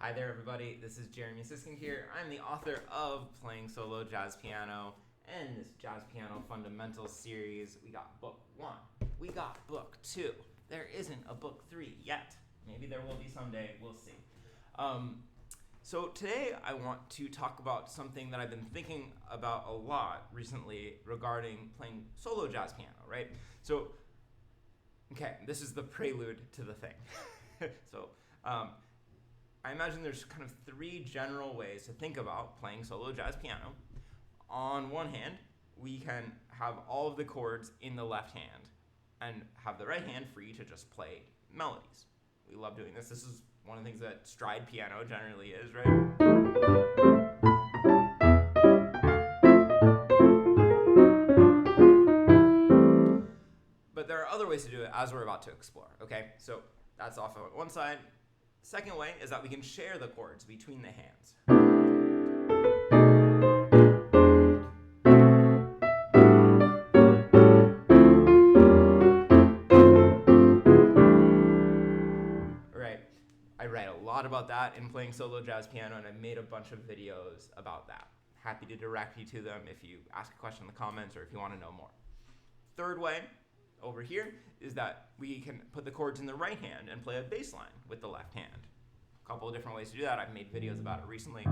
Hi there, everybody. This is Jeremy Siskind here. I'm the author of Playing Solo Jazz Piano and this Jazz Piano Fundamentals series. We got book 1. We got book 2. There isn't a book 3 yet. Maybe there will be someday. We'll see. So today I want to talk about something that I've been thinking about a lot recently regarding playing solo jazz piano, right? So, okay, this is the prelude to the thing. I imagine there's kind of 3 general ways to think about playing solo jazz piano. On one hand, we can have all of the chords in the left hand and have the right hand free to just play melodies. We love doing this. This is one of the things that stride piano generally is, right? But there are other ways to do it, as we're about to explore, okay? So that's off on one side. Second way is that we can share the chords between the hands. Right. I write a lot about that in playing solo jazz piano, and I've made a bunch of videos about that. Happy to direct you to them if you ask a question in the comments or if you want to know more. Third way, over here, is that we can put the chords in the right hand and play a bass line with the left hand. A couple of different ways to do that. I've made videos about it recently.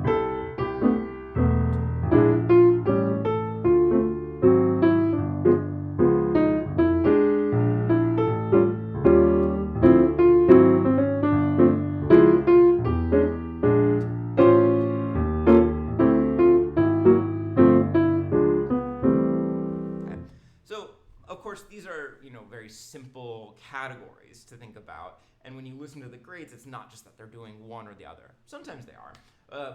These are, very simple categories to think about. And when you listen to the grades, it's not just that they're doing one or the other. Sometimes they are,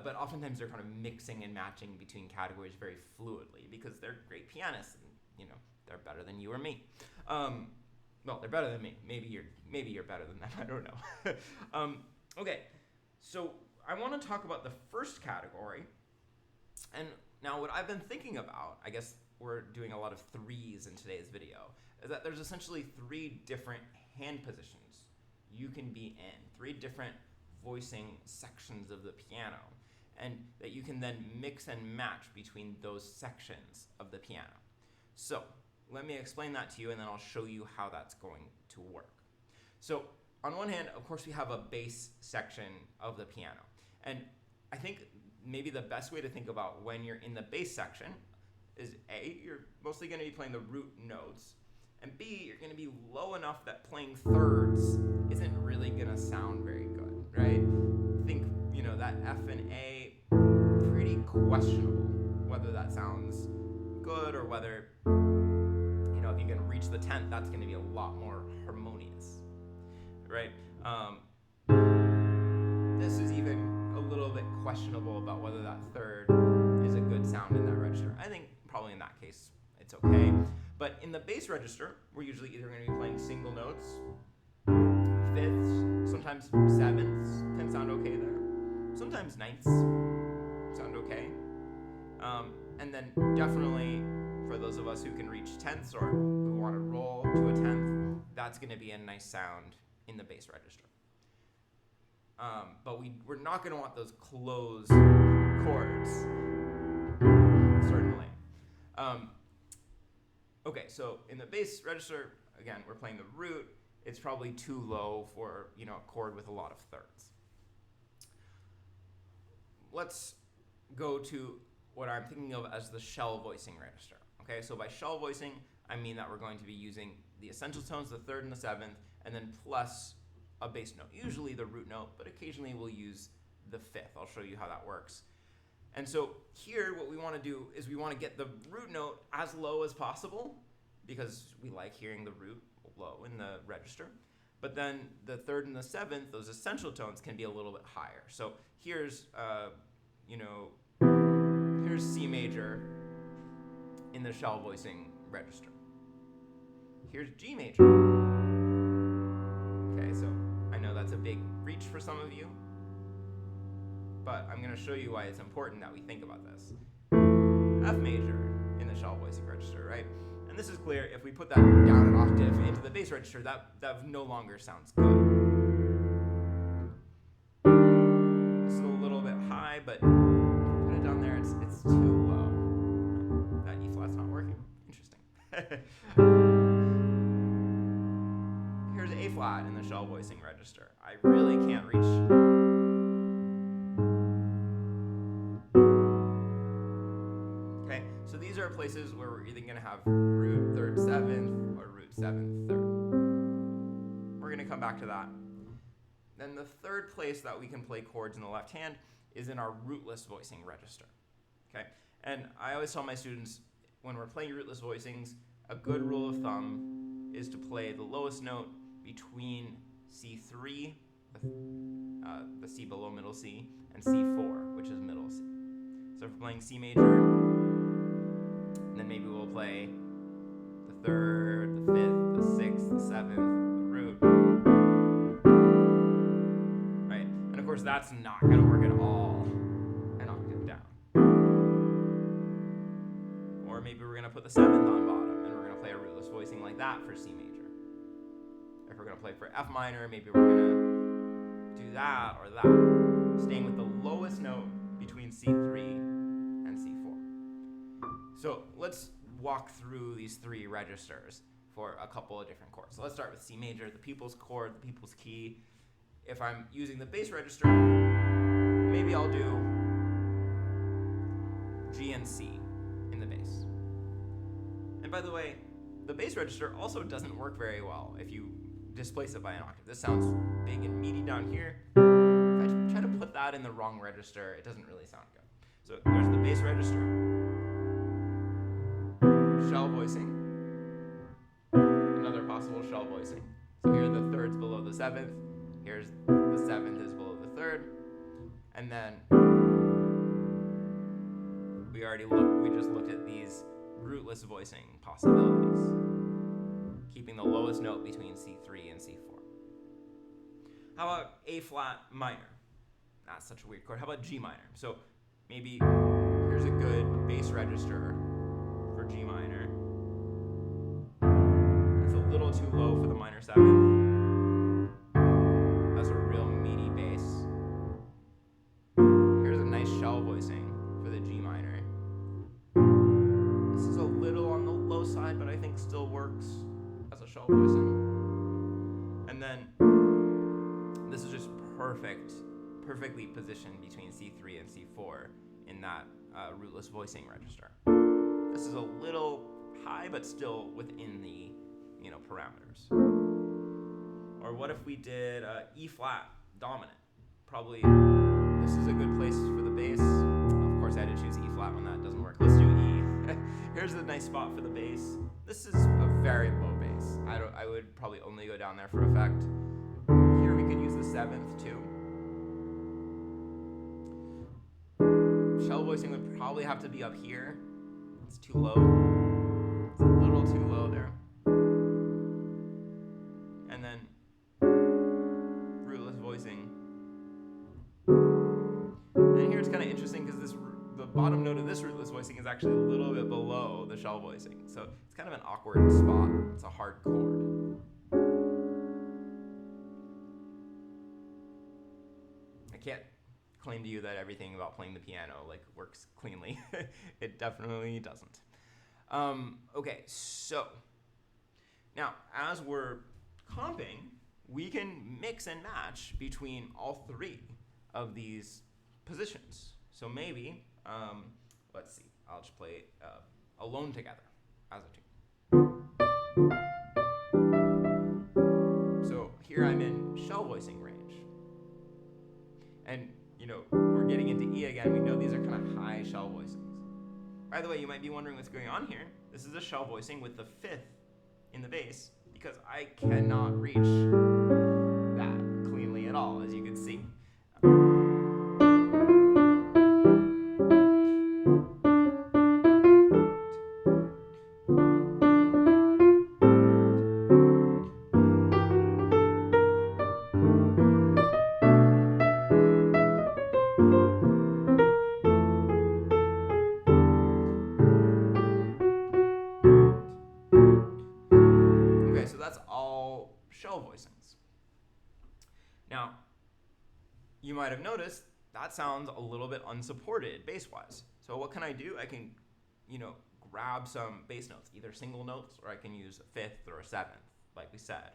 but oftentimes they're kind of mixing and matching between categories very fluidly because they're great pianists and, they're better than you or me. Well, they're better than me. Maybe you're better than them. I don't know. Okay, so I want to talk about the first category. And now what I've been thinking about, I guess we're doing a lot of threes in today's video, is that there's essentially 3 different hand positions you can be in, 3 different voicing sections of the piano, and that you can then mix and match between those sections of the piano. So let me explain that to you, and then I'll show you how that's going to work. So on one hand, of course, we have a bass section of the piano, and I think maybe the best way to think about when you're in the bass section is A, you're mostly going to be playing the root notes, and B, you're going to be low enough that playing thirds isn't really going to sound very good, right? I think, that F and A, pretty questionable whether that sounds good or whether, if you can reach the 10th, that's going to be a lot more harmonious, right? This is even a little bit questionable about whether that third is a good sound in that register. I think probably in that case, it's okay. But in the bass register, we're usually either going to be playing single notes, fifths, sometimes sevenths can sound okay there. Sometimes ninths sound okay. And then definitely for those of us who can reach tenths or who want to roll to a 10th, that's going to be a nice sound in the bass register. But we're not going to want those closed chords, certainly. Okay, so in the bass register, again, we're playing the root. It's probably too low for, a chord with a lot of thirds. Let's go to what I'm thinking of as the shell voicing register. Okay, so by shell voicing, I mean that we're going to be using the essential tones, the 3rd and the 7th, and then plus a bass note, usually the root note, but occasionally we'll use the 5th. I'll show you how that works. And so here, what we want to do is we want to get the root note as low as possible because we like hearing the root low in the register. But then the 3rd and the 7th, those essential tones can be a little bit higher. So here's, here's C major in the shell voicing register. Here's G major. Okay, so I know that's a big reach for some of you, but I'm going to show you why it's important that we think about this. F major in the shell voicing register, right? And this is clear. If we put that down an octave into the bass register, that no longer sounds good. but put it down there, it's too low. That E flat's not working. Interesting. Here's A flat in the shell voicing register. I really can't reach. Okay, so these are places where we're either going to have root third seventh or root seventh third. We're going to come back to that. Then the third place that we can play chords in the left hand is in our rootless voicing register. Okay, and I always tell my students, when we're playing rootless voicings, a good rule of thumb is to play the lowest note between C3, the C below middle C, and C4, which is middle C. So if we're playing C major, then maybe we'll play the third, the fifth, the sixth, the seventh, the root. Right? And of course that's not going to work at all an octave down. Or maybe we're going to put the seventh on bottom and we're going to play a rootless voicing like that for C major. If we're going to play for F minor, maybe we're going to do that or that, staying with the lowest note between C3 and C4. So let's walk through these three registers for a couple of different chords. So let's start with C major, the people's chord, the people's key. If I'm using the bass register, maybe I'll do G and C in the bass. And by the way, the bass register also doesn't work very well if you displace it by an octave. This sounds big and meaty down here. If I try to put that in the wrong register, it doesn't really sound good. So there's the bass register, shell voicing, another possible shell voicing. So here the third's below the seventh, here's the seventh is below the third, and then we just looked at these rootless voicing possibilities, keeping the lowest note between C3 and C4. How about A flat minor? That's such a weird chord. How about G minor? So maybe here's a good bass register for G minor. It's a little too low for the minor seventh. That's a real meaty bass. Here's a nice shell voicing for the G minor. This is a little on the low side, but I think still works as a shell voicing. And then this is just perfectly positioned between C3 and C4 in that rootless voicing register. This is a little high, but still within the parameters. Or what if we did E flat dominant? Probably this is a good place for the bass. Of course, I had to choose E flat when that doesn't work. Let's do E. Here's a nice spot for the bass. This is a very low bass. I would probably only go down there for effect. Here we could use the seventh too. Shell voicing would probably have to be up here. It's too low. It's a little too low there. And then rootless voicing. And here it's kind of interesting because the bottom note of this rootless voicing is actually a little bit below the shell voicing. So it's kind of an awkward spot. It's a hard chord. I can't claim to you that everything about playing the piano works cleanly. It definitely doesn't. Okay, so now as we're comping, we can mix and match between all three of these positions. So maybe, let's see, I'll just play Alone Together as a tune. So here I'm in shell voicing range. And, we're getting into E again. We know these are kind of high shell voicings. By the way, you might be wondering what's going on here. This is a shell voicing with the fifth in the bass because I cannot reach that cleanly at all, as you can see. Shell voicings. Now, you might have noticed that sounds a little bit unsupported bass-wise. So what can I do? I can, grab some bass notes, either single notes, or I can use a fifth or a seventh, like we said.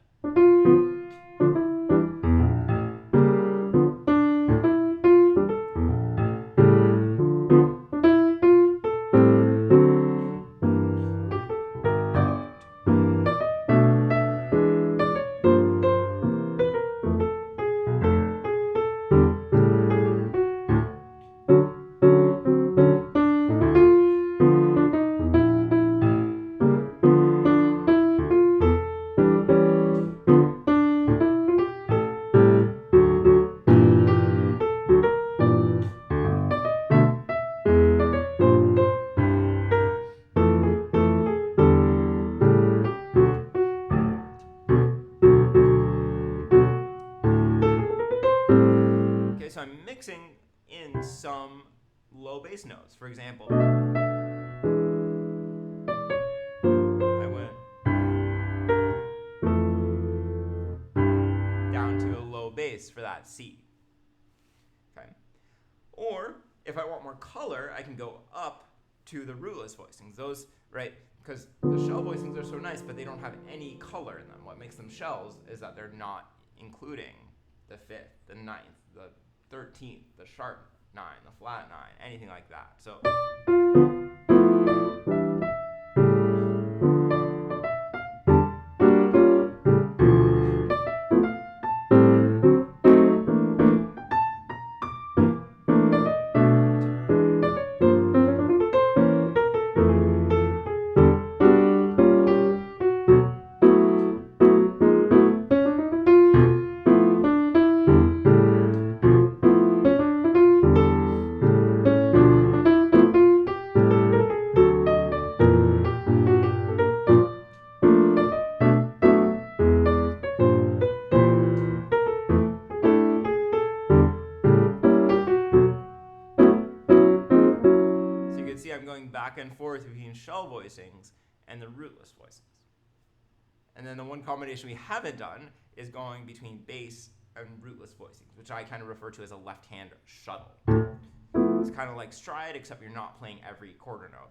So I'm mixing in some low bass notes. For example, I went down to a low bass for that C. Okay. Or if I want more color, I can go up to the rootless voicings. Those, right, because the shell voicings are so nice, but they don't have any color in them. What makes them shells is that they're not including the fifth, the ninth, the 13th, the sharp 9, the flat 9, anything like that. So I'm going back and forth between shell voicings and the rootless voicings. And then the one combination we haven't done is going between bass and rootless voicings, which I kind of refer to as a left-hand shuttle. It's kind of like stride, except you're not playing every quarter note.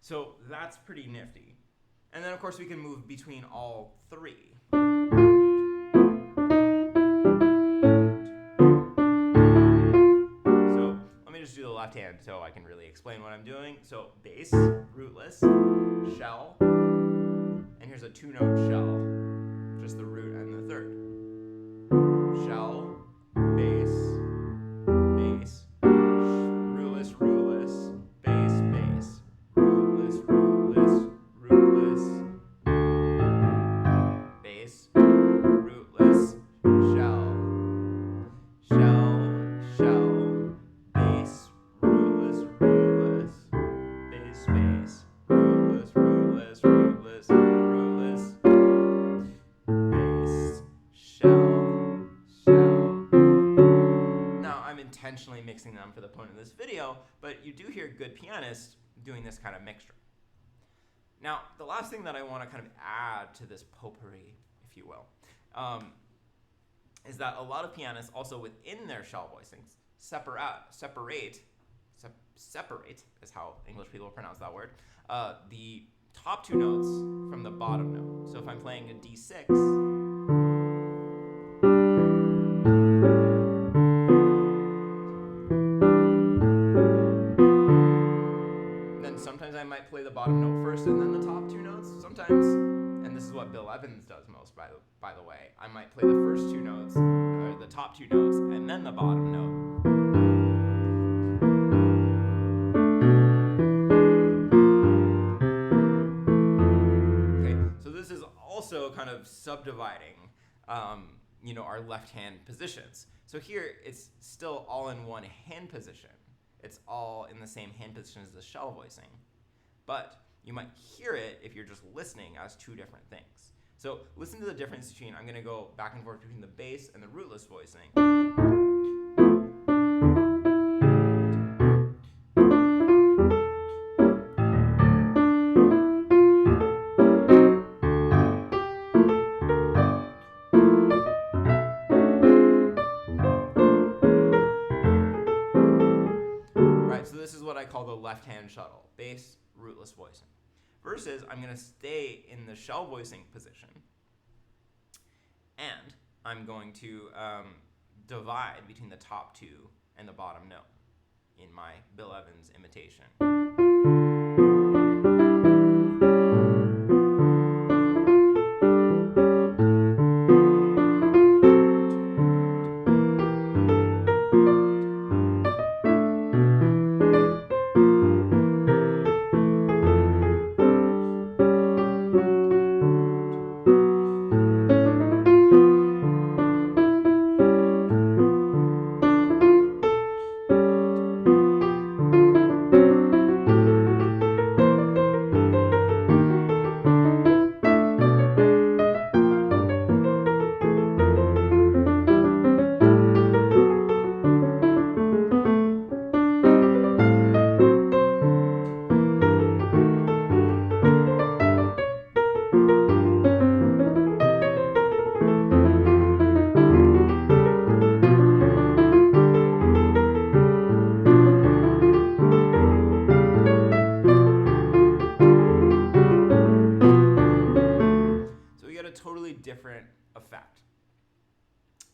So that's pretty nifty. And then, of course, we can move between all three. So let me just do the left hand so I can really explain what I'm doing. So bass, rootless, shell, and here's a two-note shell, just the root and the third. Shell, bass, bass, rootless, rootless, bass, bass. Rootless, rootless, rootless, bass, rootless, shell, shell, shell, bass, rootless, rootless, bass, bass, rootless, rootless, rootless, rootless, bass, shell, shell. Now, I'm intentionally mixing them for the point of this video, but you do hear good pianists doing this kind of mixture. Now, the last thing that I want to kind of add to this potpourri, if you will, is that a lot of pianists also within their shell voicings separate is how English people pronounce that word, the top two notes from the bottom note. So if I'm playing a D6, sometimes I might play the bottom note first and then the top two notes. Sometimes, and this is what Bill Evans does most, by the way, I might play the first two notes, or the top two notes, and then the bottom note. subdividing, our left hand positions. So here it's still all in one hand position. It's all in the same hand position as the shell voicing. But you might hear it if you're just listening as two different things. So listen to the difference between, I'm going to go back and forth between the bass and the rootless voicing. So this is what I call the left hand shuttle, bass, rootless voicing. Versus I'm going to stay in the shell voicing position, and I'm going to divide between the top two and the bottom note in my Bill Evans imitation. Totally different effect.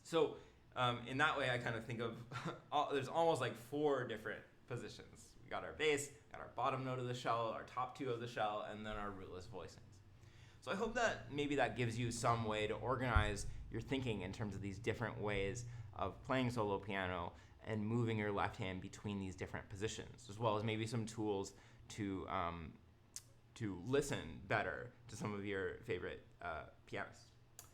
So in that way, I kind of think of there's almost like 4 different positions. We got our bass, got our bottom note of the shell, our top 2 of the shell, and then our rootless voicings. So I hope that maybe that gives you some way to organize your thinking in terms of these different ways of playing solo piano and moving your left hand between these different positions, as well as maybe some tools to listen better to some of your favorite pianists.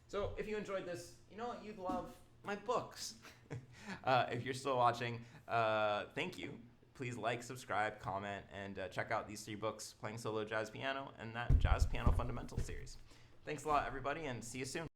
So if you enjoyed this, you know what, you'd love my books. If you're still watching, thank you. Please like, subscribe, comment, and check out these 3 books, Playing Solo Jazz Piano and that Jazz Piano Fundamental series. Thanks a lot, everybody, and see you soon.